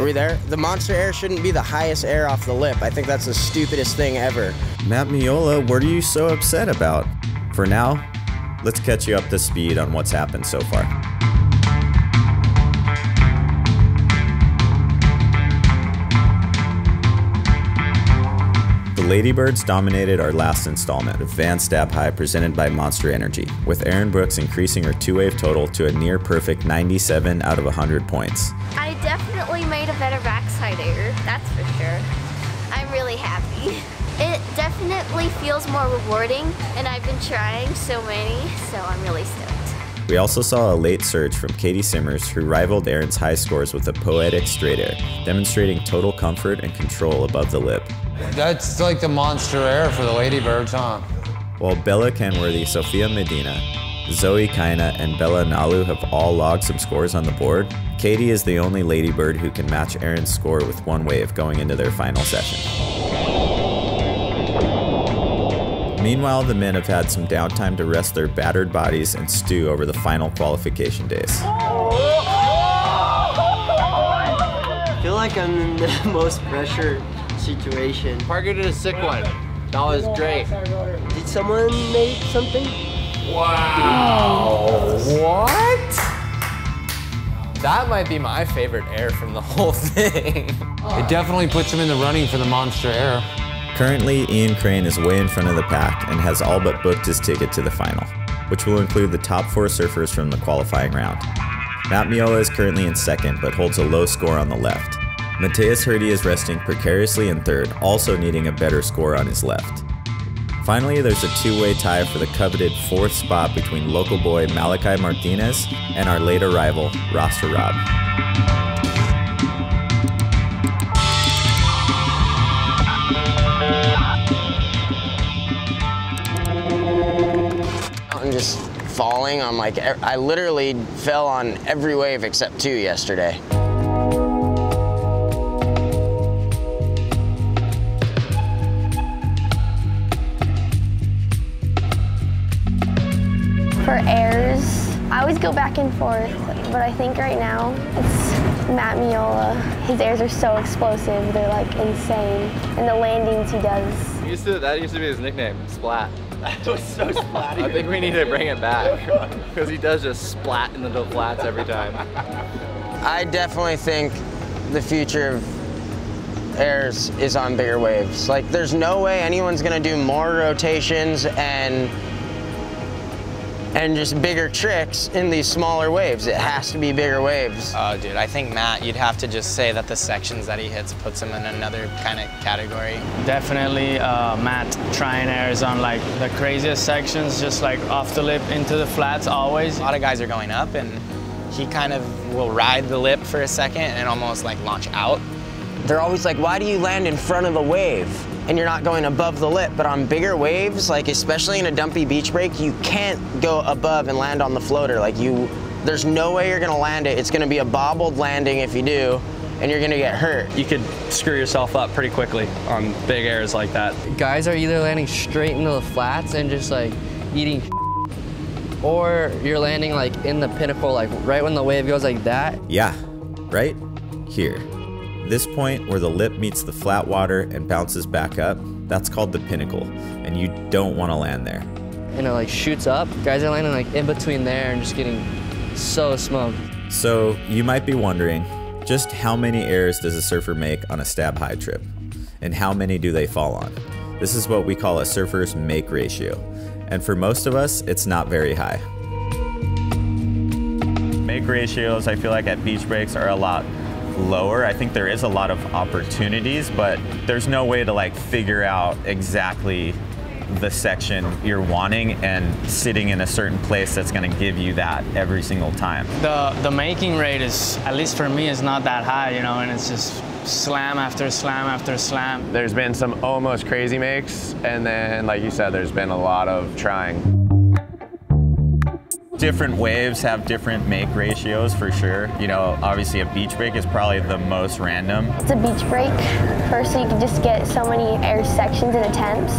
Are we there? The monster air shouldn't be the highest air off the lip. I think that's the stupidest thing ever. Matt Meola, what are you so upset about? For now, let's catch you up to speed on what's happened so far. The Ladybirds dominated our last installment of Van Stab High presented by Monster Energy, with Erin Brooks increasing her two-wave total to a near-perfect 97 out of 100 points. I definitely made a better backside air, that's for sure. I'm really happy. It definitely feels more rewarding, and I've been trying so many, so I'm really stoked. We also saw a late surge from Katie Simmers, who rivaled Erin's high scores with a poetic straight air, demonstrating total comfort and control above the lip. That's like the monster air for the Ladybirds, huh? While Bella Kenworthy, Sophia Medina, Zoe Kaina, and Bella Nalu have all logged some scores on the board, Katie is the only Ladybird who can match Erin's score with one wave going into their final session. Meanwhile, the men have had some downtime to rest their battered bodies and stew over the final qualification days. I feel like I'm in the most pressure situation. Parker did a sick one. That was great. Did someone make something? Wow. What? That might be my favorite air from the whole thing. It definitely puts him in the running for the monster air. Currently, Ian Crane is way in front of the pack and has all but booked his ticket to the final, which will include the top 4 surfers from the qualifying round. Matt Meola is currently in second, but holds a low score on the left. Mateus Herdy is resting precariously in third, also needing a better score on his left. Finally, there's a two-way tie for the coveted 4th spot between local boy Malakai Martinez and our late arrival, Rasta Rob. I'm just falling on like, I literally fell on every wave except 2 yesterday. For airs, I always go back and forth, but I think right now it's Matt Meola. His airs are so explosive, they're like insane. And the landings he does. That used to be his nickname, Splat. That was so splatty. I think we need to bring it back, because he does just splat into the flats every time. I definitely think the future of airs is on bigger waves. Like, there's no way anyone's gonna do more rotations and just bigger tricks in these smaller waves. It has to be bigger waves. Oh, dude, I think Matt, you'd have to just say that the sections that he hits puts him in another kind of category. Definitely Matt trying airs on like the craziest sections, just like off the lip into the flats always. A lot of guys are going up and he kind of will ride the lip for a second and almost like launch out. They're always like, why do you land in front of the wave and you're not going above the lip? But on bigger waves, like especially in a dumpy beach break, you can't go above and land on the floater. Like there's no way you're gonna land it. It's gonna be a bobbled landing if you do, and you're gonna get hurt. You could screw yourself up pretty quickly on big airs like that. Guys are either landing straight into the flats and just like eating, or you're landing like in the pinnacle, like right when the wave goes like that. Yeah, right here. This point where the lip meets the flat water and bounces back up, that's called the pinnacle, and you don't want to land there. And it like shoots up. Guys are landing like in between there and just getting so smoked. So you might be wondering, just how many airs does a surfer make on a stab high trip? And how many do they fall on? This is what we call a surfer's make ratio. And for most of us, it's not very high. Make ratios, I feel like at beach breaks are a lot lower. I think there is a lot of opportunities, but there's no way to like figure out exactly the section you're wanting and sitting in a certain place that's going to give you that every single time. The making rate is, at least for me, is not that high, you know, and it's just slam after slam after slam. There's been some almost crazy makes, and then like you said, there's been a lot of trying. Different waves have different make ratios for sure. You know, obviously a beach break is probably the most random. It's a beach break. First, you can just get so many air sections and attempts.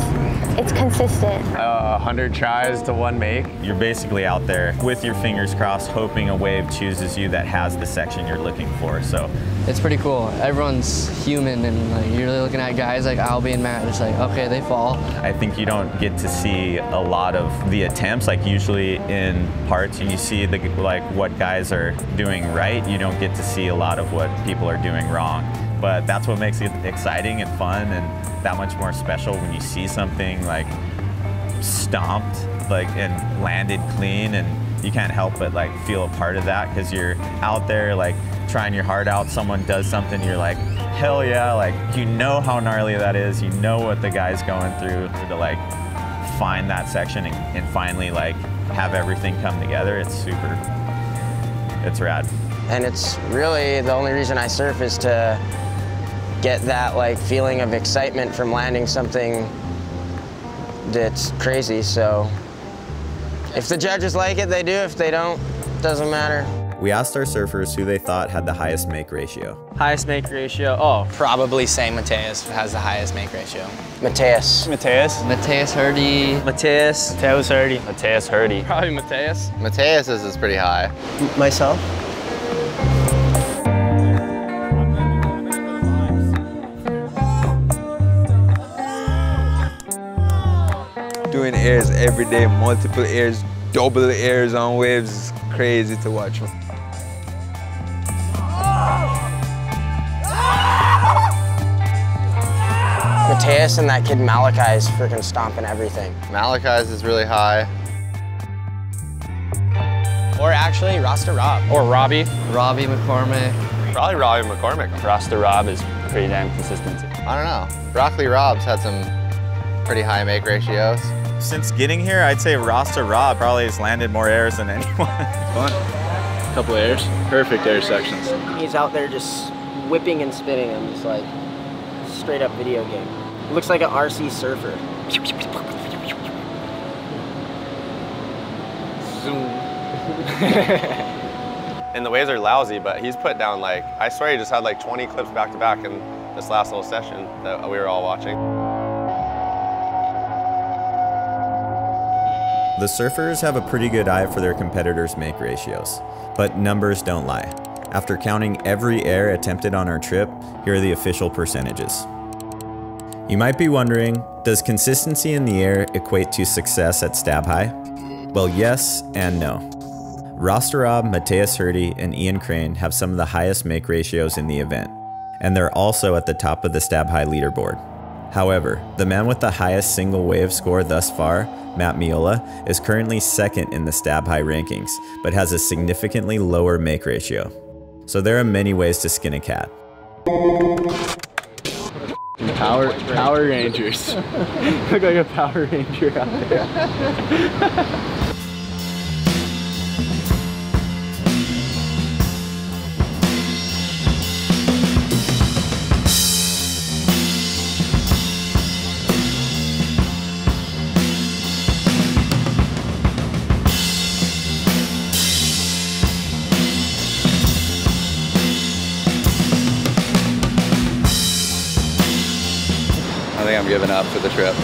It's consistent. 100 tries to one make. You're basically out there with your fingers crossed, hoping a wave chooses you that has the section you're looking for. So it's pretty cool. Everyone's human, and like you're really looking at guys like Albie and Matt, just like, okay, they fall. I think you don't get to see a lot of the attempts. Like usually in parts, you see the like what guys are doing right. You don't get to see a lot of what people are doing wrong. But that's what makes it exciting and fun, and that much more special when you see something like stomped, like and landed clean, and you can't help but like feel a part of that because you're out there like trying your heart out. Someone does something, you're like, hell yeah, like you know how gnarly that is, you know what the guy's going through to like find that section and finally like have everything come together. It's super, it's rad. And it's really the only reason I surf is to get that like feeling of excitement from landing something that's crazy. So if the judges like it, they do. If they don't, doesn't matter. We asked our surfers who they thought had the highest make ratio. Highest make ratio? Oh, probably say Mateus has the highest make ratio. Mateus. Mateus. Mateus Herdy. Mateus. Mateus Herdy. Mateus Herdy. Probably Mateus. Mateus is pretty high. Myself. Doing airs every day, multiple airs, double airs on waves, is crazy to watch. Mateus and that kid Malakai is freaking stomping everything. Malakai's is really high. Or actually, Rasta Rob. Or Robbie. Robbie McCormick. Probably Robbie McCormick. Rasta Rob is pretty damn consistent. I don't know. Broccoli Rob's had some pretty high make ratios. Since getting here, I'd say Rasta Rob probably has landed more airs than anyone. Fun. Couple airs. Perfect air sections. He's out there just whipping and spinning them, just like straight up video game. Looks like an RC surfer. Zoom. And the waves are lousy, but he's put down like, I swear he just had like 20 clips back to back in this last little session that we were all watching. The surfers have a pretty good eye for their competitors' make ratios, but numbers don't lie. After counting every air attempted on our trip, here are the official percentages. You might be wondering, does consistency in the air equate to success at stab high? Well, yes and no. Rasta Rob, Mateus Herdy, and Ian Crane have some of the highest make ratios in the event, and they're also at the top of the stab high leaderboard. However, the man with the highest single wave score thus far, Matt Meola, is currently second in the stab high rankings, but has a significantly lower make ratio. So there are many ways to skin a cat. Power Rangers. Look like a Power Ranger out there. I think I'm giving up for the trip.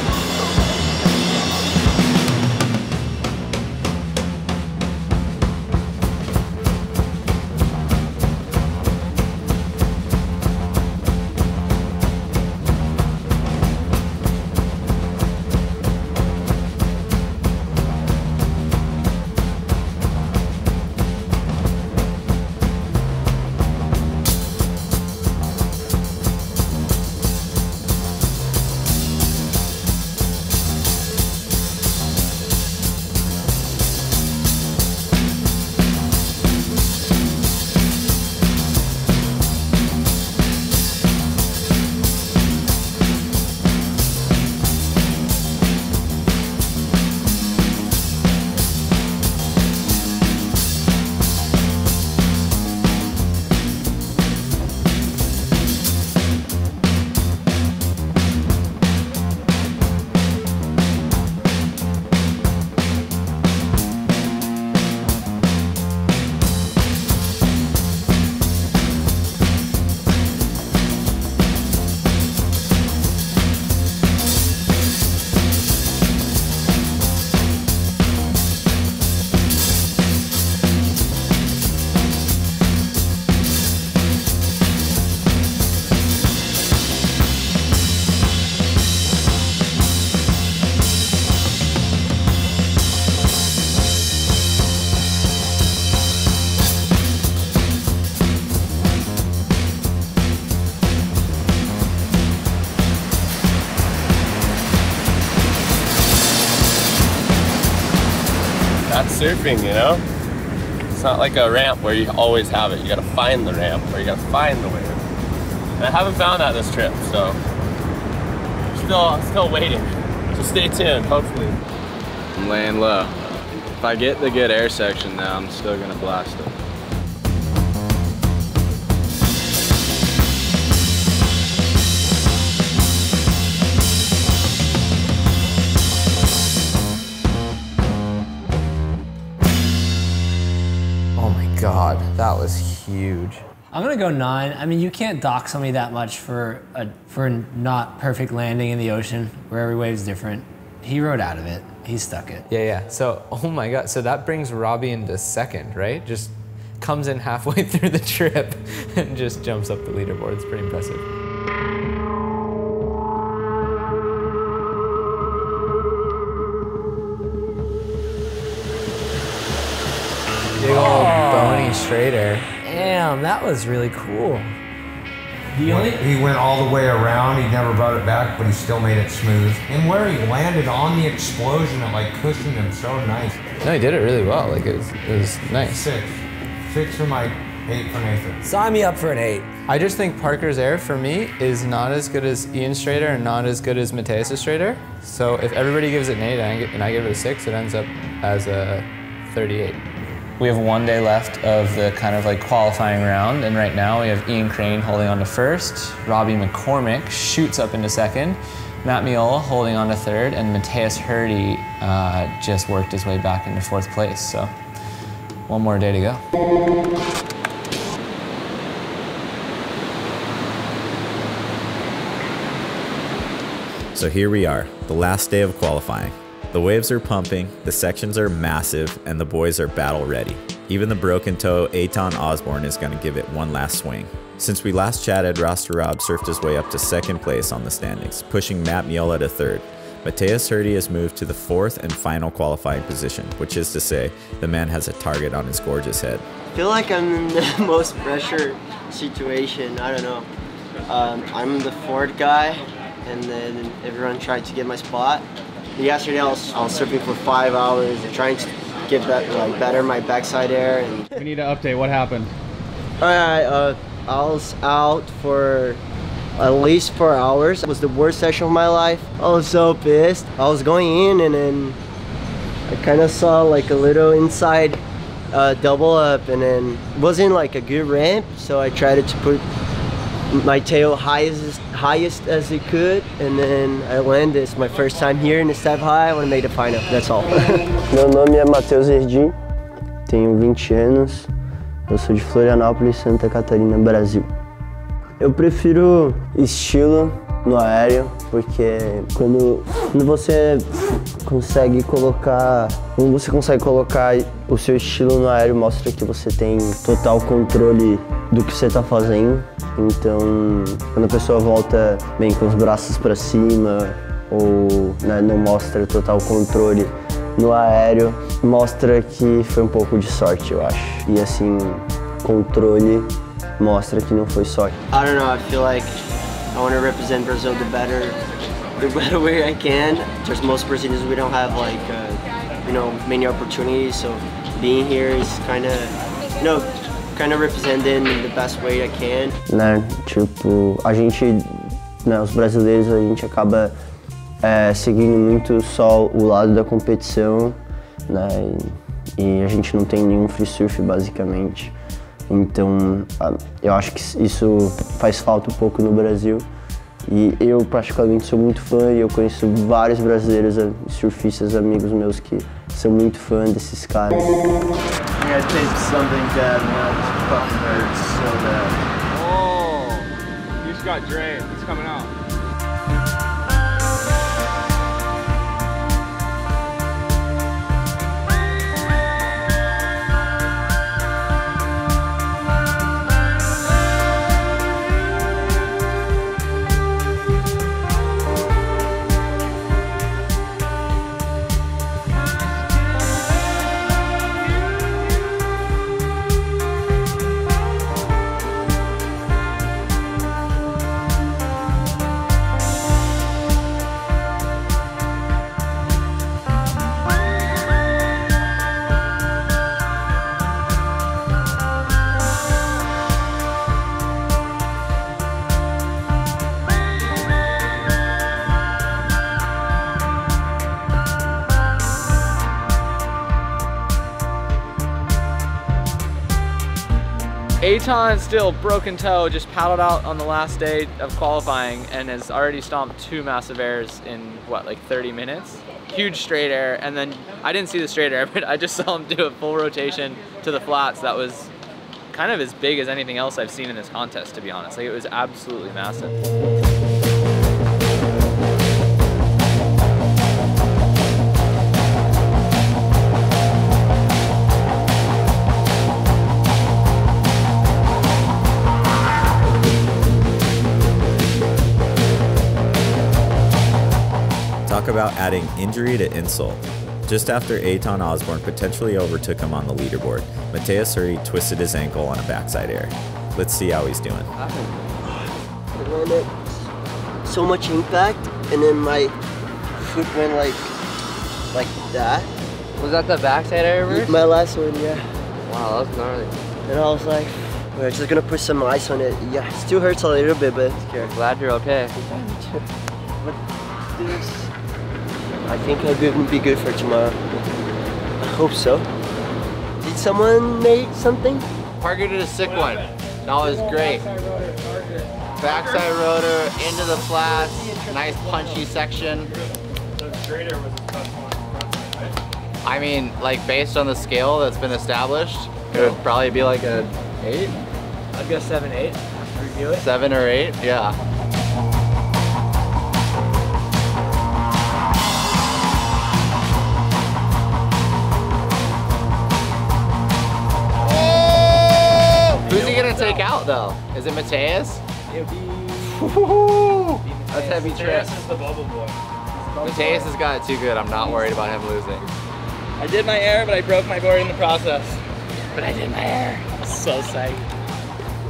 surfing, you know? It's not like a ramp where you always have it. You gotta find the ramp, or you gotta find the wave. And I haven't found that this trip, so still waiting. So stay tuned, hopefully. I'm laying low. If I get the good air section now, I'm still gonna blast it. Oh my God, that was huge. I'm gonna go 9. I mean, you can't dock somebody that much for a not perfect landing in the ocean where every wave's different. He rode out of it. He stuck it. Yeah. So, oh my God. So that brings Robbie into second, right? Just comes in halfway through the trip and just jumps up the leaderboard. It's pretty impressive. Big old bony straight air. Damn, that was really cool. He went all the way around, he never brought it back, but he still made it smooth. And where he landed on the explosion, it like cushioned him so nice. No, he did it really well. Like it was nice. 6. 6 for Mike, 8 for Nathan. Sign me up for an 8. I just think Parker's air for me is not as good as Ian's straight air and not as good as Mateus' straight air. So if everybody gives it an 8 and I give it a 6, it ends up as a 38. We have 1 day left of the kind of like qualifying round, and right now we have Ian Crane holding on to first, Robbie McCormick shoots up into second, Matt Meola holding on to third, and Mateus Herdy just worked his way back into 4th place, so 1 more day to go. So here we are, the last day of qualifying. The waves are pumping, the sections are massive, and the boys are battle ready. Even the broken toe Eitan Osborne is going to give it one last swing. Since we last chatted, Roster Rob surfed his way up to 2nd place on the standings, pushing Matt Meola to 3rd. Mateus Herdy has moved to the 4th and final qualifying position, which is to say, the man has a target on his gorgeous head. I feel like I'm in the most pressure situation, I don't know. I'm the 4th guy, and then everyone tried to get my spot. Yesterday I was surfing for 5 hours, trying to get better my backside air. And we need an update. What happened? I was out for at least 4 hours. It was the worst session of my life. I was so pissed. I was going in and then I kind of saw like a little inside double up, and then it wasn't like a good ramp, so I tried to put my tail highest as it could, and then I landed. It's my first time here in the Step High. I want to make the final, that's all. Meu nome é Mateus Herdy, tenho 20 anos, eu sou de Florianópolis, Santa Catarina, Brasil. Eu prefiro estilo no aéreo, porque quando você consegue colocar o seu estilo no aéreo, mostra que você tem total controle do que você está fazendo. Então, quando a pessoa volta bem com os braços para cima ou não mostra total controle no aéreo, mostra que foi um pouco de sorte, eu acho. E assim, controle mostra que não foi sorte. I don't know, I feel like I want to represent Brazil the better way I can. There's most Brazilians, we don't have like many opportunities, so being here is kind of representing in the best way I can. Né, tipo, a gente, os brasileiros, a gente acaba seguindo muito só o lado da competição, né, e a gente não tem nenhum free surf basicamente. Então, eu acho que isso faz falta um pouco no Brasil. E eu particularmente sou muito fã e eu conheço vários brasileiros, surfistas, amigos meus que são muito fã desses caras. I taped something bad and now this fucking hurts so bad. Oh, you just got drained. It's coming out. Aton still broken toe, just paddled out on the last day of qualifying and has already stomped 2 massive airs in what, like 30 minutes? Huge straight air, and then I didn't see the straight air, but I just saw him do a full rotation to the flats that was kind of as big as anything else I've seen in this contest, to be honest. Like, it was absolutely massive. Talk about adding injury to insult. Just after Aton Osborne potentially overtook him on the leaderboard, Mateus Herdy twisted his ankle on a backside air. Let's see how he's doing. I landed so much impact, and then my foot went like that. Was that the backside air, Rich? My last one, yeah. Wow, that was gnarly. And I was like, we're just gonna put some ice on it. Yeah, it still hurts a little bit, but I'm glad you're okay. But this, I think I'll be good for tomorrow. I hope so. Did someone make something? Parker did a sick one. That was great. Backside rotor, into the flats, nice punchy section. I mean, like based on the scale that's been established, it would probably be like a 8? I'd go 7, 8. Review it. 7 or 8, yeah. Who's he gonna take out though? Is it Mateus? That's heavy trip. Mateus is the bubble boy. Mateus has got it too good. I'm not worried about him losing. I did my air, but I broke my board in the process. But I did my air. So psyched.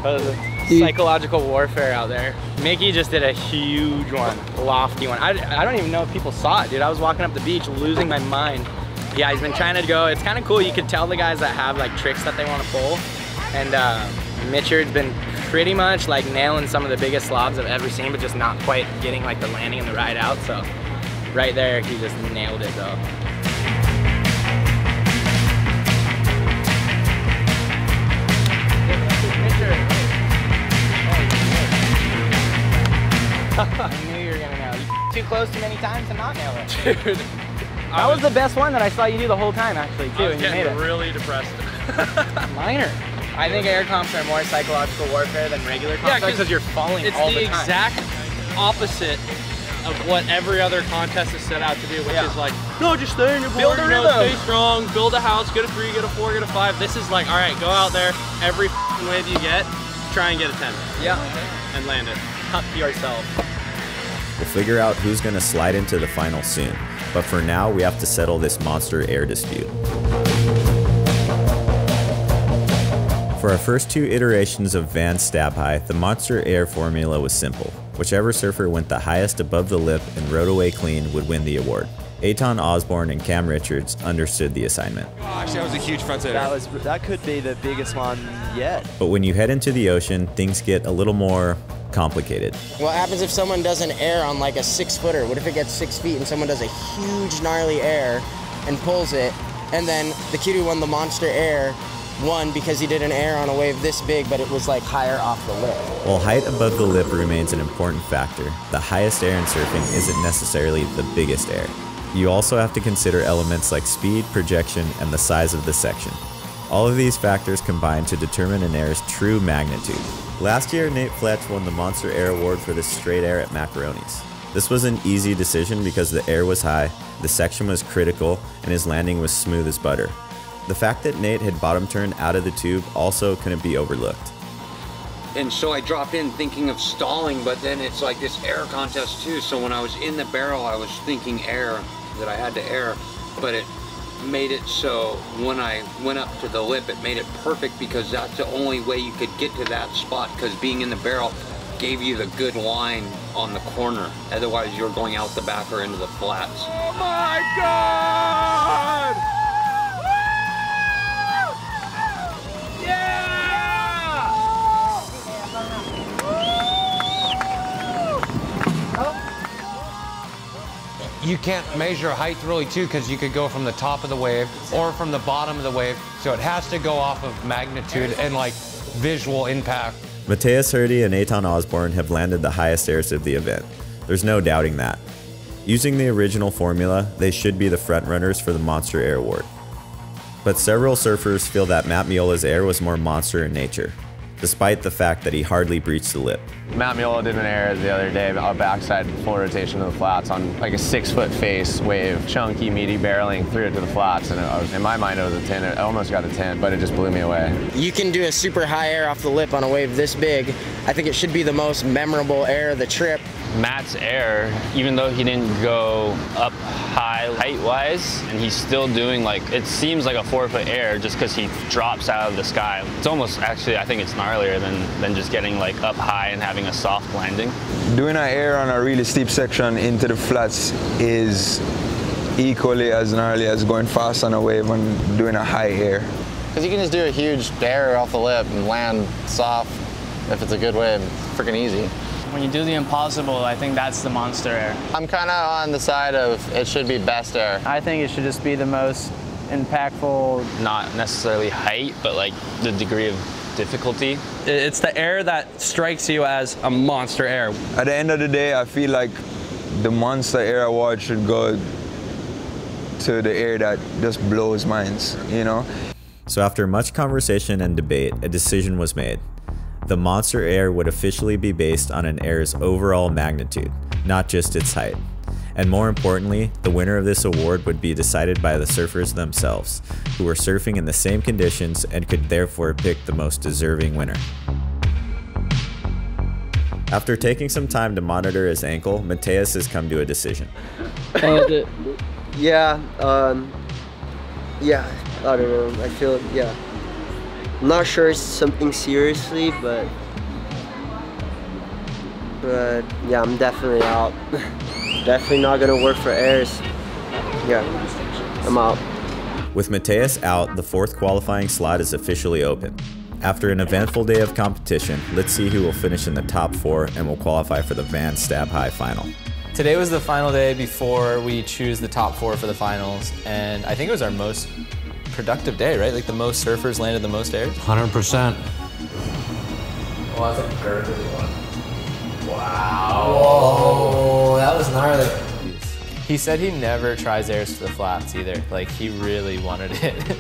That was a psychological warfare out there. Micky just did a huge one, lofty one. I don't even know if people saw it, dude. I was walking up the beach losing my mind. Yeah, he's been trying to go. It's kind of cool. You could tell the guys that have like tricks that they want to pull. And Mitchard's been pretty much like nailing some of the biggest slobs I've ever seen, but just not quite getting like the landing and the ride out. So right there, he just nailed it though. I knew you were gonna nail it. You too close too many times to not nail it. Dude. That was the best one that I saw you do the whole time actually too. I was getting really depressed. Minor. I think air comps are more psychological warfare than regular comps because you're falling all the time. It's the exact opposite of what every other contest is set out to do, which is like, no, just stay in your board, stay strong, build a house, get a 3, get a 4, get a 5. This is like, all right, go out there, every wave you get, try and get a 10. Yeah. And land it. Hunt yourself. We'll figure out who's going to slide into the final soon, but for now we have to settle this monster air dispute. For our first 2 iterations of Van Stab High, the monster air formula was simple. Whichever surfer went the highest above the lip and rode away clean would win the award. Aton Osborne and Cam Richards understood the assignment. Gosh, that was a huge front side. That could be the biggest one yet. But when you head into the ocean, things get a little more complicated. What happens if someone does an air on like a 6-footer? What if it gets 6 feet and someone does a huge gnarly air and pulls it, and then the kid who won the monster air won because he did an air on a wave this big, but it was like higher off the lip. While height above the lip remains an important factor, the highest air in surfing isn't necessarily the biggest air. You also have to consider elements like speed, projection, and the size of the section. All of these factors combine to determine an air's true magnitude. Last year, Nate Fletcher won the Monster Air Award for the straight air at Macaroni's. This was an easy decision because the air was high, the section was critical, and his landing was smooth as butter. The fact that Nate had bottom turned out of the tube also couldn't be overlooked. And so I drop in thinking of stalling, but then it's like this air contest too. So when I was in the barrel, I was thinking air, that I had to air, but it made it so when I went up to the lip, it made it perfect because that's the only way you could get to that spot, because being in the barrel gave you the good line on the corner. Otherwise, you're going out the back or into the flats. Oh my God! You can't measure height really too, because you could go from the top of the wave or from the bottom of the wave. So it has to go off of magnitude, and like visual impact. Mateus Herdy and Eitan Osborne have landed the highest airs of the event. There's no doubting that. Using the original formula, they should be the frontrunners for the Monster Air Award. But several surfers feel that Matt Meola's air was more monster in nature, despite the fact that he hardly breached the lip. Matt Meola did an air the other day, a backside full rotation of the flats on like a 6-foot face wave, chunky, meaty barreling, threw it to the flats, and in my mind it was a 10. It almost got a 10, but it just blew me away. You can do a super high air off the lip on a wave this big. I think it should be the most memorable air of the trip. Matt's air, even though he didn't go up high height-wise, and he's still doing like, it seems like a 4-foot air just because he drops out of the sky. It's almost, actually, I think it's gnarlier than just getting like up high and having a soft landing. Doing an air on a really steep section into the flats is equally as gnarly as going fast on a wave and doing a high air. Because you can just do a huge air off the lip and land soft if it's a good wave. Freaking easy. When you do the impossible, I think that's the monster air. I'm kind of on the side of it should be best air. I think it should just be the most impactful. Not necessarily height, but like the degree of difficulty. It's the air that strikes you as a monster air. At the end of the day, I feel like the Monster Air Award should go to the air that just blows minds, you know? So after much conversation and debate, a decision was made. The Monster Air would officially be based on an air's overall magnitude, not just its height. And more importantly, the winner of this award would be decided by the surfers themselves, who were surfing in the same conditions and could therefore pick the most deserving winner. After taking some time to monitor his ankle, Mateus has come to a decision. Yeah, I don't know, I feel, yeah. I'm not sure it's something seriously, but yeah, I'm definitely out. Definitely not gonna work for airs. Yeah, I'm out. With Mateus out, the 4th qualifying slot is officially open. After an eventful day of competition, let's see who will finish in the top 4 and will qualify for the Van Stab High final. Today was the final day before we choose the top 4 for the finals, and I think it was our most productive day, right? Like the most surfers landed the most airs? 100%. Well, that's a good one. Wow. Whoa, that was gnarly. He said he never tries airs to the flats either. Like he really wanted it.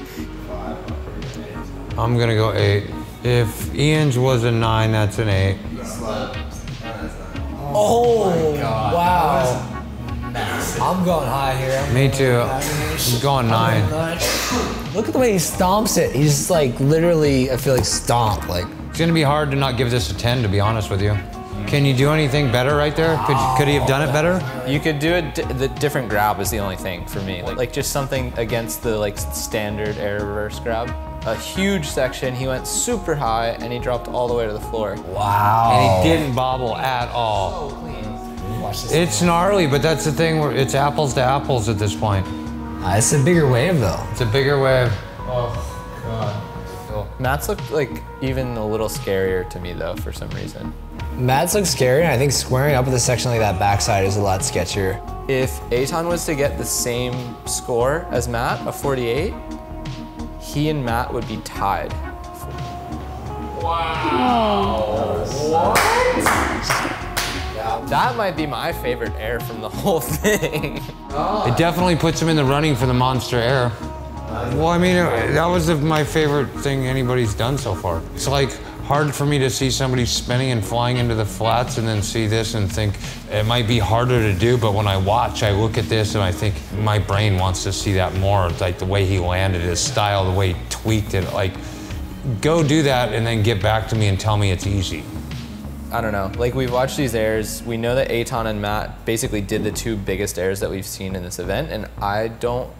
I'm gonna go 8. If Ian's was a 9, that's an 8. Oh, wow. I'm going high here. Me too. I'm going 9. Look at the way he stomps it. He's just like literally, I feel like stomp. Like it's gonna be hard to not give this a 10, to be honest with you. Can you do anything better right there? Could he have done it better? You could do it. The different grab is the only thing for me. Like just something against the like standard air reverse grab. A huge section. He went super high and he dropped all the way to the floor. Wow. And he didn't bobble at all. It's gnarly, but that's the thing where it's apples to apples at this point. It's a bigger wave though. It's a bigger wave. Oh, God. Matt's looked like even a little scarier to me though, for some reason. Matt's looks scary, and I think squaring up with a section like that backside is a lot sketchier. If Eitan was to get the same score as Matt, a 48, he and Matt would be tied. Wow. What? That might be my favorite air from the whole thing. It definitely puts him in the running for the Monster Air. Well, I mean, that was my favorite thing anybody's done so far. It's like hard for me to see somebody spinning and flying into the flats and then see this and think it might be harder to do, but when I watch, I look at this and I think my brain wants to see that more. Like the way he landed, his style, the way he tweaked it. Like, go do that and then get back to me and tell me it's easy. I don't know, like we've watched these airs, we know that Eitan and Matt basically did the 2 biggest airs that we've seen in this event, and I don't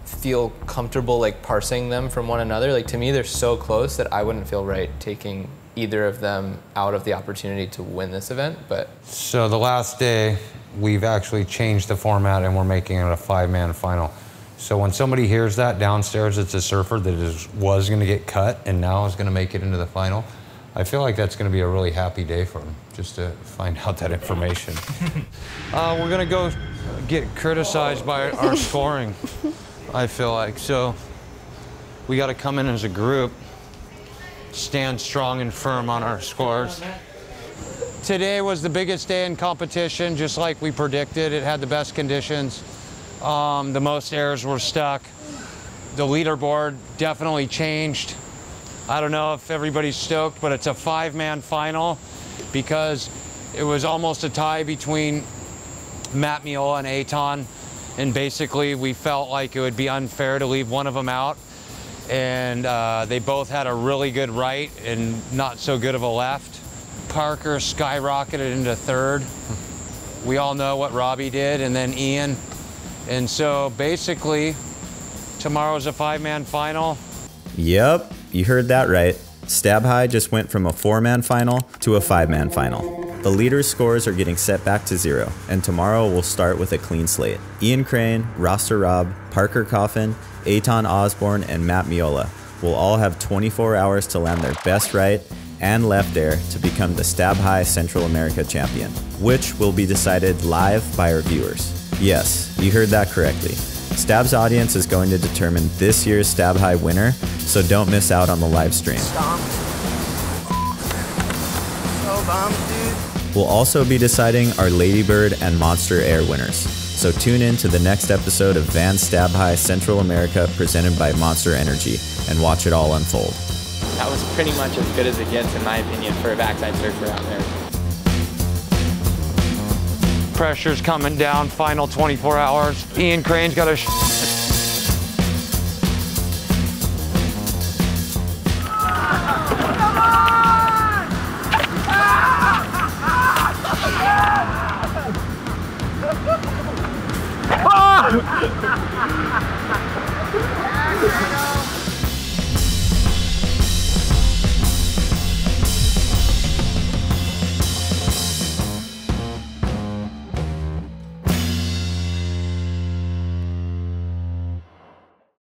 feel comfortable like parsing them from one another. Like to me, they're so close that I wouldn't feel right taking either of them out of the opportunity to win this event, but. So the last day, we've actually changed the format and we're making it a 5-man final. So when somebody hears that downstairs, it's a surfer that was gonna get cut and now is gonna make it into the final. I feel like that's gonna be a really happy day for him, just to find out that information. We're gonna go get criticized by our scoring, I feel like. So we gotta come in as a group stand strong and firm on our scores. Today was the biggest day in competition, just like we predicted. It had the best conditions. The most airs were stuck. The leaderboard definitely changed. I don't know if everybody's stoked, but it's a 5-man final because it was almost a tie between Matt Meola and Aton. And basically we felt like it would be unfair to leave one of them out. And they both had a really good right and not so good of a left. Parker skyrocketed into 3rd. We all know what Robbie did, and then Ian. And so basically, tomorrow's a 5-man final. Yep, you heard that right. Stab High just went from a 4-man final to a 5-man final. The leaders' scores are getting set back to 0, and tomorrow we'll start with a clean slate. Ian Crane, Roster Rob, Parker Coffin, Aton Osborne, and Matt Meola will all have 24 hours to land their best right and left air to become the Stab High Central America champion, which will be decided live by our viewers. Yes, you heard that correctly. Stab's audience is going to determine this year's Stab High winner, so don't miss out on the live stream. So bummed, dude. We'll also be deciding our Ladybird and Monster Air winners, so tune in to the next episode of Van Stab High Central America presented by Monster Energy and watch it all unfold. That was pretty much as good as it gets, in my opinion, for a backside surfer out there. Pressure's coming down, final 24 hours. Ian Crane's got a